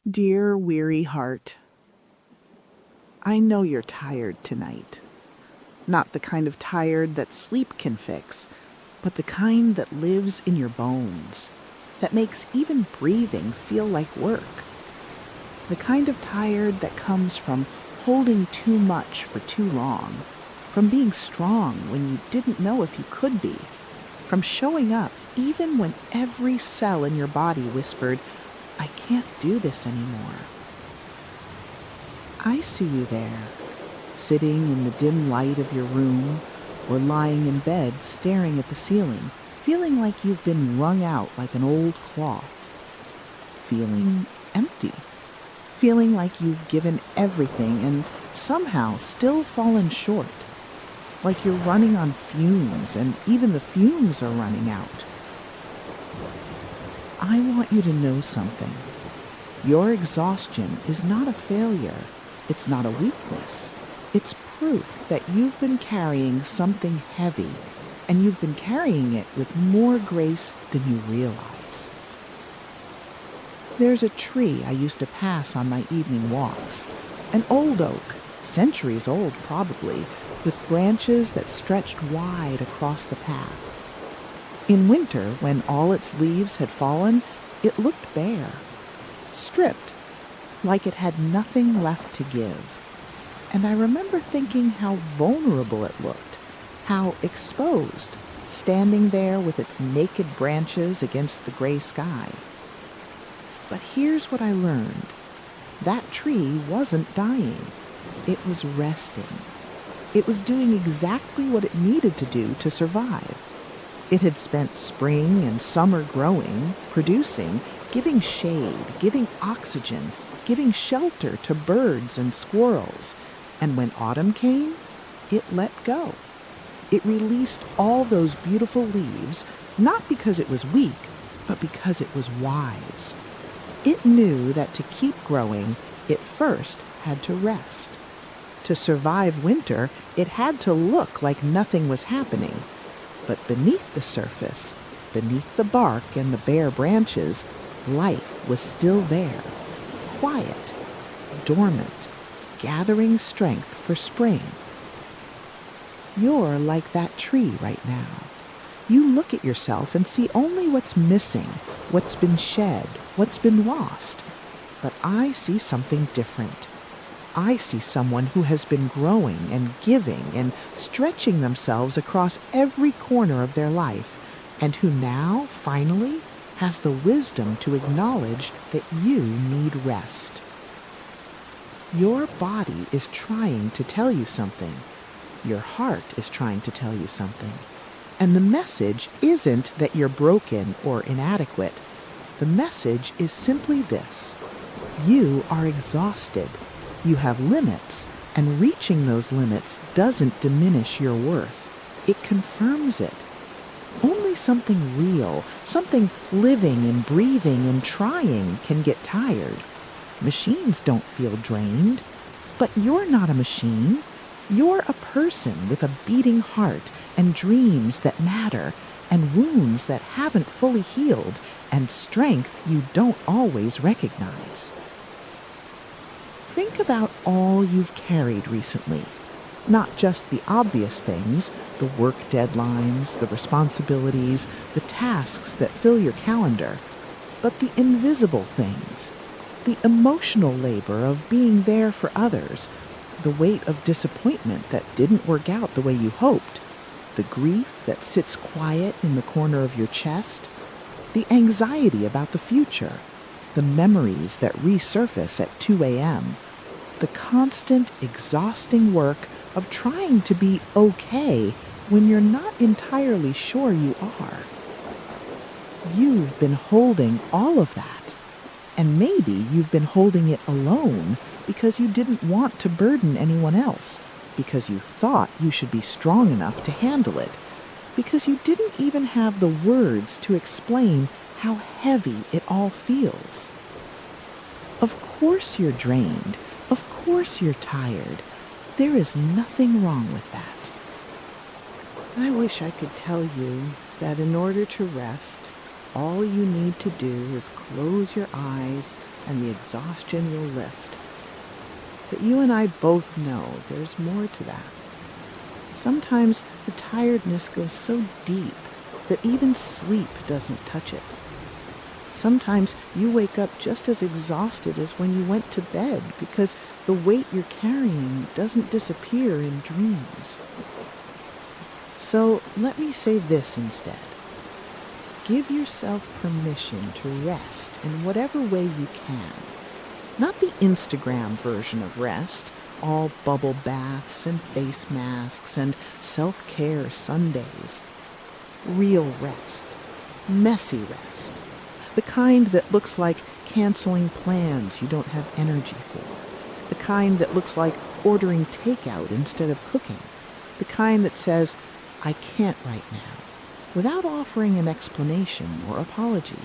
Dear weary heart, I know you're tired tonight. Not the kind of tired that sleep can fix, but the kind that lives in your bones, that makes even breathing feel like work. The kind of tired that comes from holding too much for too long, from being strong when you didn't know if you could be, from showing up even when every cell in your body whispered, I can't do this anymore. I see you there, sitting in the dim light of your room or lying in bed staring at the ceiling, feeling like you've been wrung out like an old cloth, feeling empty, feeling like you've given everything and somehow still fallen short, like you're running on fumes and even the fumes are running out. I want you to know something. Your exhaustion is not a failure. It's not a weakness. It's proof that you've been carrying something heavy, and you've been carrying it with more grace than you realize. There's a tree I used to pass on my evening walks, an old oak, centuries old probably, with branches that stretched wide across the path. In winter, when all its leaves had fallen, it looked bare, stripped, like it had nothing left to give. And I remember thinking how vulnerable it looked, how exposed, standing there with its naked branches against the gray sky. But here's what I learned. That tree wasn't dying. It was resting. It was doing exactly what it needed to do to survive. It had spent spring and summer growing, producing, giving shade, giving oxygen, giving shelter to birds and squirrels. And when autumn came, it let go. It released all those beautiful leaves, not because it was weak, but because it was wise. It knew that to keep growing, it first had to rest. To survive winter, it had to look like nothing was happening. But beneath the surface, beneath the bark and the bare branches, life was still there, quiet, dormant, gathering strength for spring. You're like that tree right now. You look at yourself and see only what's missing, what's been shed, what's been lost. But I see something different. I see someone who has been growing and giving and stretching themselves across every corner of their life, and who now, finally, has the wisdom to acknowledge that you need rest. Your body is trying to tell you something. Your heart is trying to tell you something. And the message isn't that you're broken or inadequate. The message is simply this: you are exhausted. You have limits, and reaching those limits doesn't diminish your worth. It confirms it. Only something real, something living and breathing and trying can get tired. Machines don't feel drained. But you're not a machine. You're a person with a beating heart and dreams that matter and wounds that haven't fully healed and strength you don't always recognize. Think about all you've carried recently. Not just the obvious things, the work deadlines, the responsibilities, the tasks that fill your calendar, but the invisible things, the emotional labor of being there for others, the weight of disappointment that didn't work out the way you hoped, the grief that sits quiet in the corner of your chest, the anxiety about the future, the memories that resurface at 2 a.m., the constant, exhausting work of trying to be okay when you're not entirely sure you are. You've been holding all of that, and maybe you've been holding it alone because you didn't want to burden anyone else, because you thought you should be strong enough to handle it, because you didn't even have the words to explain how heavy it all feels. Of course you're drained. Of course you're tired. There is nothing wrong with that. I wish I could tell you that in order to rest, all you need to do is close your eyes and the exhaustion will lift. But you and I both know there's more to that. Sometimes the tiredness goes so deep that even sleep doesn't touch it. Sometimes you wake up just as exhausted as when you went to bed because the weight you're carrying doesn't disappear in dreams. So let me say this instead. Give yourself permission to rest in whatever way you can. Not the Instagram version of rest, all bubble baths and face masks and self-care Sundays. Real rest. Messy rest. The kind that looks like canceling plans you don't have energy for. The kind that looks like ordering takeout instead of cooking. The kind that says, I can't right now, without offering an explanation or apology.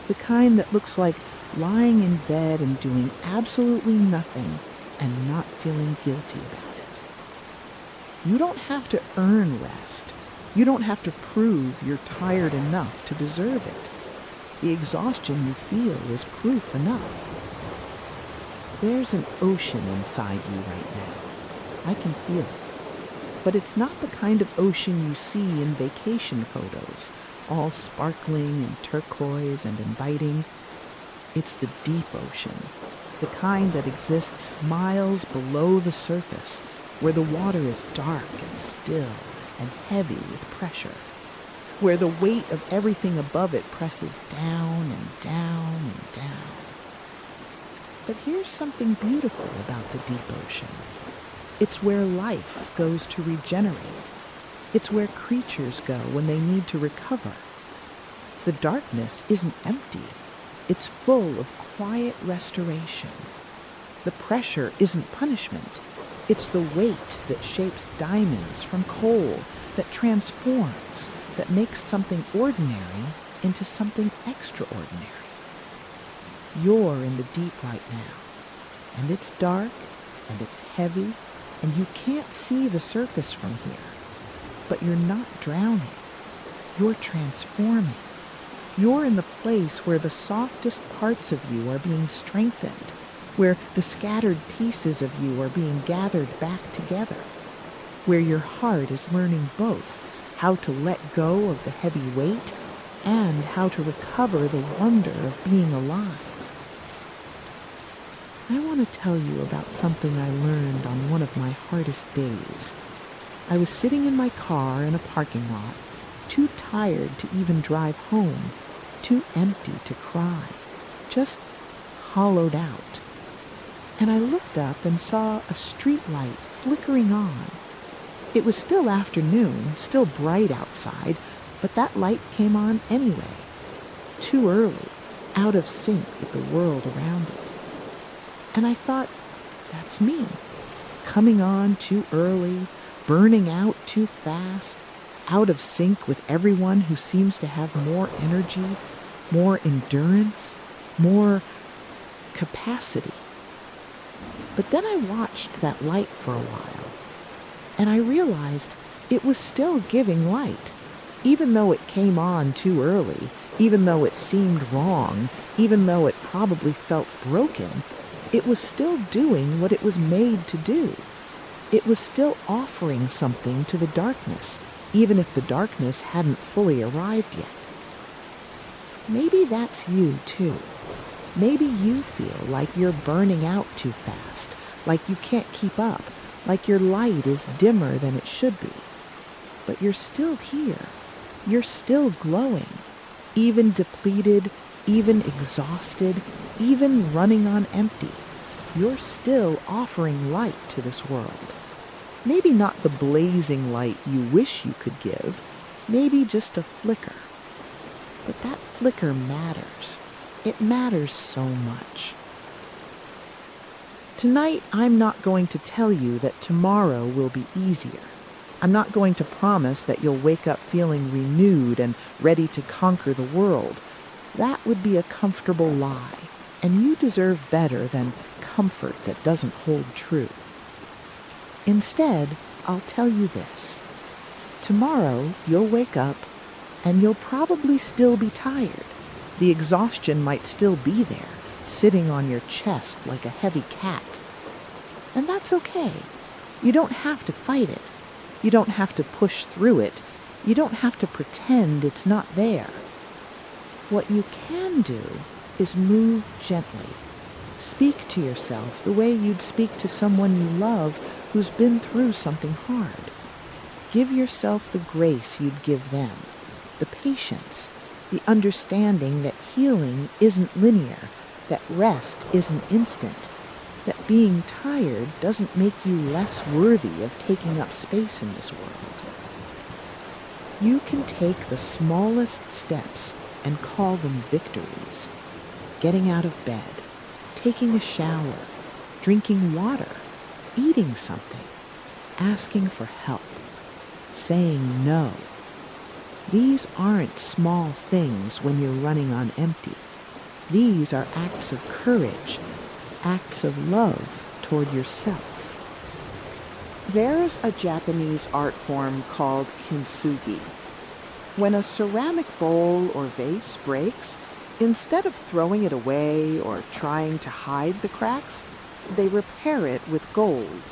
The kind that looks like lying in bed and doing absolutely nothing and not feeling guilty about it. You don't have to earn rest. You don't have to prove you're tired enough to deserve it. The exhaustion you feel is proof enough. There's an ocean inside you right now. I can feel it. But it's not the kind of ocean you see in vacation photos, all sparkling and turquoise and inviting. It's the deep ocean, the kind that exists miles below the surface, where the water is dark and still and heavy with pressure, where the weight of everything above it presses down and down and down. But here's something beautiful about the deep ocean. It's where life goes to regenerate. It's where creatures go when they need to recover. The darkness isn't empty. It's full of quiet restoration. The pressure isn't punishment. It's the weight that shapes diamonds from coal, that transforms, that makes something ordinary into something extraordinary. You're in the deep right now, and it's dark, and it's heavy, and you can't see the surface from here. But you're not drowning. You're transforming. You're in the place where the softest parts of you are being strengthened, where the scattered pieces of you are being gathered back together, where your heart is learning both how to let go of the heavy weight and how to recover the wonder of being alive. I want to tell you about something I learned on one of my hardest days. I was sitting in my car in a parking lot, too tired to even drive home, too empty to cry, just hollowed out. And I looked up and saw a street light flickering on. It was still afternoon, still bright outside, but that light came on anyway. Too early, out of sync with the world around it. And I thought, that's me. Coming on too early, burning out too fast, out of sync with everyone who seems to have more energy, more endurance, more capacity. But then I watched that light for a while, and I realized it was still giving light, even though it came on too early, even though it seemed wrong, even though it probably felt broken. It was still doing what it was made to do. It was still offering something to the darkness, even if the darkness hadn't fully arrived yet. Maybe that's you too. Maybe you feel like you're burning out too fast, like you can't keep up, like your light is dimmer than it should be. But you're still here. You're still glowing, even depleted, even exhausted, even running on empty. You're still offering light to this world. Maybe not the blazing light you wish you could give, maybe just a flicker. But that flicker matters. It matters so much. Tonight, I'm not going to tell you that tomorrow will be easier. I'm not going to promise that you'll wake up feeling renewed and ready to conquer the world. That would be a comfortable lie, and you deserve better than comfort that doesn't hold true. Instead, I'll tell you this. Tomorrow, you'll wake up and you'll probably still be tired. The exhaustion might still be there, sitting on your chest like a heavy cat. And that's okay. You don't have to fight it. You don't have to push through it. You don't have to pretend it's not there. What you can do is move gently. Speak to yourself the way you'd speak to someone you love who's been through something hard. Give yourself the grace you'd give them, the patience, the understanding that healing isn't linear, that rest isn't instant, that being tired doesn't make you less worthy of taking up space in this world. You can take the smallest steps and call them victories. Getting out of bed, taking a shower, drinking water, eating something, asking for help, saying no. These aren't small things when you're running on empty. These are acts of courage, acts of love toward yourself. There's a Japanese art form called kintsugi. When a ceramic bowl or vase breaks, instead of throwing it away or trying to hide the cracks, they repair it with gold.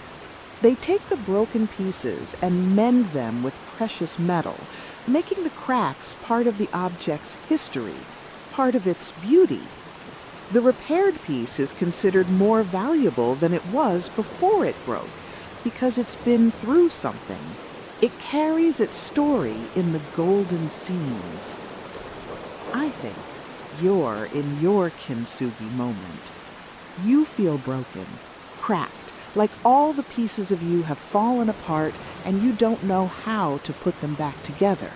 They take the broken pieces and mend them with precious metal, making the cracks part of the object's history, part of its beauty. The repaired piece is considered more valuable than it was before it broke, because it's been through something. It carries its story in the golden seams. I think you're in your kintsugi moment. You feel broken, cracked, like all the pieces of you have fallen apart and you don't know how to put them back together.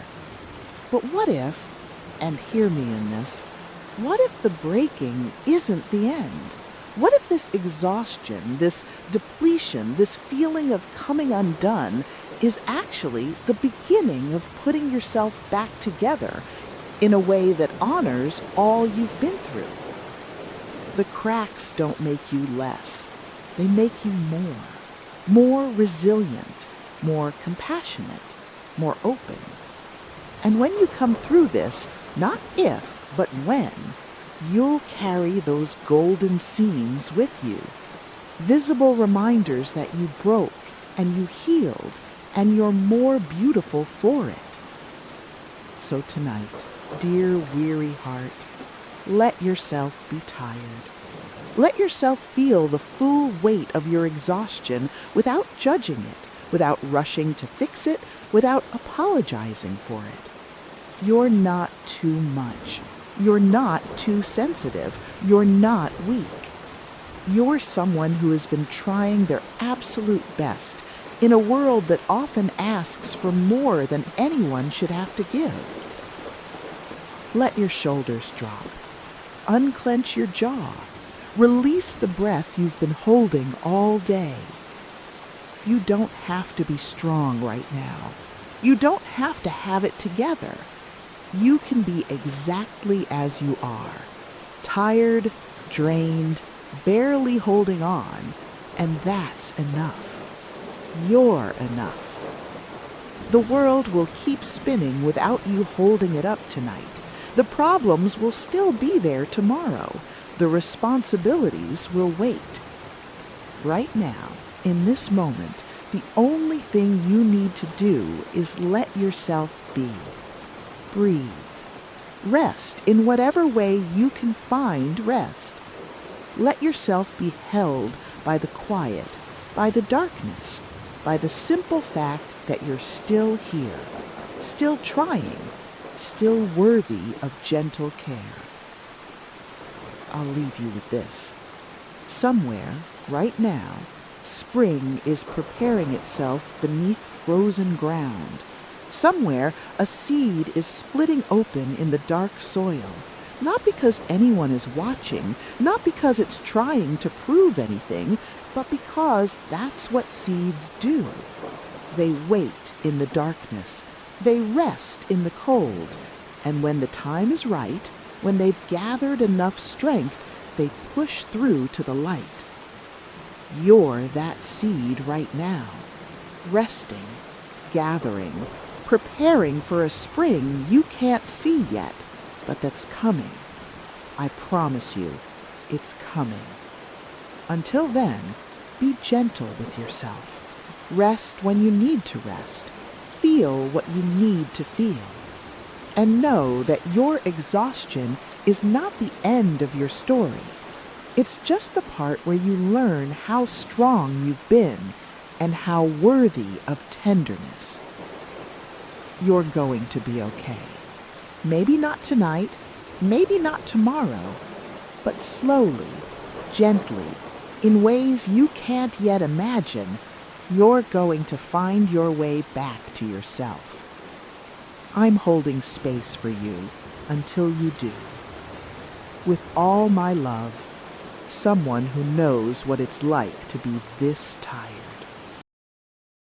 But what if, and hear me in this, what if the breaking isn't the end? What if this exhaustion, this depletion, this feeling of coming undone is actually the beginning of putting yourself back together in a way that honors all you've been through? The cracks don't make you less. They make you more resilient, more compassionate, more open. And when you come through this, not if, but when, you'll carry those golden seams with you, visible reminders that you broke and you healed and you're more beautiful for it. So tonight, dear weary heart, let yourself be tired. Let yourself feel the full weight of your exhaustion without judging it, without rushing to fix it, without apologizing for it. You're not too much. You're not too sensitive. You're not weak. You're someone who has been trying their absolute best in a world that often asks for more than anyone should have to give. Let your shoulders drop. Unclench your jaw. Release the breath you've been holding all day. You don't have to be strong right now. You don't have to have it together. You can be exactly as you are. Tired, drained, barely holding on, and that's enough. You're enough. The world will keep spinning without you holding it up tonight. The problems will still be there tomorrow. The responsibilities will wait. Right now, in this moment, the only thing you need to do is let yourself be. Breathe. Rest in whatever way you can find rest. Let yourself be held by the quiet, by the darkness, by the simple fact that you're still here, still trying, still worthy of gentle care. I'll leave you with this. Somewhere, right now, spring is preparing itself beneath frozen ground. Somewhere, a seed is splitting open in the dark soil, not because anyone is watching, not because it's trying to prove anything, but because that's what seeds do. They wait in the darkness. They rest in the cold. And when the time is right, when they've gathered enough strength, they push through to the light. You're that seed right now, resting, gathering, preparing for a spring you can't see yet, but that's coming. I promise you, it's coming. Until then, be gentle with yourself. Rest when you need to rest. Feel what you need to feel. And know that your exhaustion is not the end of your story. It's just the part where you learn how strong you've been and how worthy of tenderness. You're going to be okay. Maybe not tonight, maybe not tomorrow, but slowly, gently, in ways you can't yet imagine, you're going to find your way back to yourself. I'm holding space for you until you do. With all my love, someone who knows what it's like to be this tired.